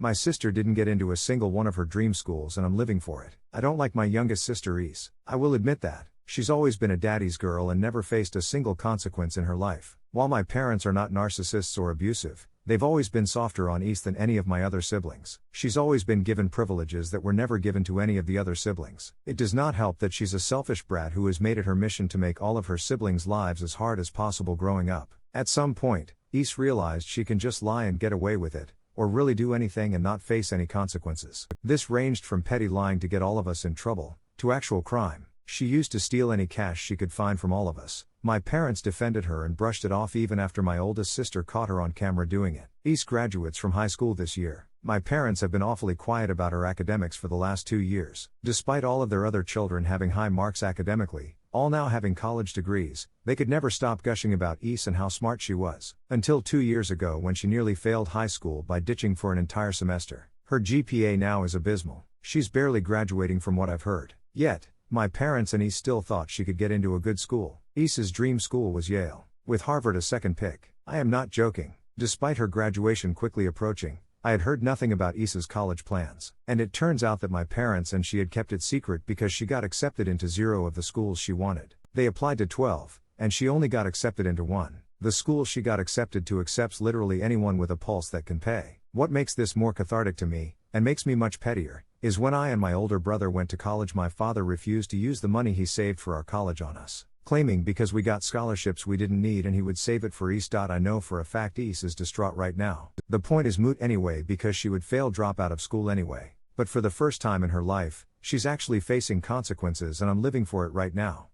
My sister didn't get into a single one of her dream schools and I'm living for it. I don't like my youngest sister Ise. I will admit that. She's always been a daddy's girl and never faced a single consequence in her life. While my parents are not narcissists or abusive, they've always been softer on Ise than any of my other siblings. She's always been given privileges that were never given to any of the other siblings. It does not help that she's a selfish brat who has made it her mission to make all of her siblings' lives as hard as possible growing up. At some point, Ise realized she can just lie and get away with it, or really do anything and not face any consequences. This ranged from petty lying to get all of us in trouble, to actual crime. She used to steal any cash she could find from all of us. My parents defended her and brushed it off even after my oldest sister caught her on camera doing it. Ise graduates from high school this year. My parents have been awfully quiet about her academics for the last 2 years. Despite all of their other children having high marks academically, all now having college degrees, they could never stop gushing about Ise and how smart she was. Until 2 years ago when she nearly failed high school by ditching for an entire semester. Her GPA now is abysmal. She's barely graduating from what I've heard. Yet, my parents and Ise still thought she could get into a good school. Ise's dream school was Yale, with Harvard a second pick. I am not joking. Despite her graduation quickly approaching, I had heard nothing about Ise's college plans. And it turns out that my parents and she had kept it secret because she got accepted into 0 of the schools she wanted. They applied to 12, and she only got accepted into 1. The school she got accepted to accepts literally anyone with a pulse that can pay. What makes this more cathartic to me, and makes me much pettier, is when I and my older brother went to college, my father refused to use the money he saved for our college on us, claiming because we got scholarships we didn't need and he would save it for Ise. I know for a fact Ise is distraught right now. The point is moot anyway because she would fail, drop out of school anyway. But for the first time in her life, she's actually facing consequences and I'm living for it right now.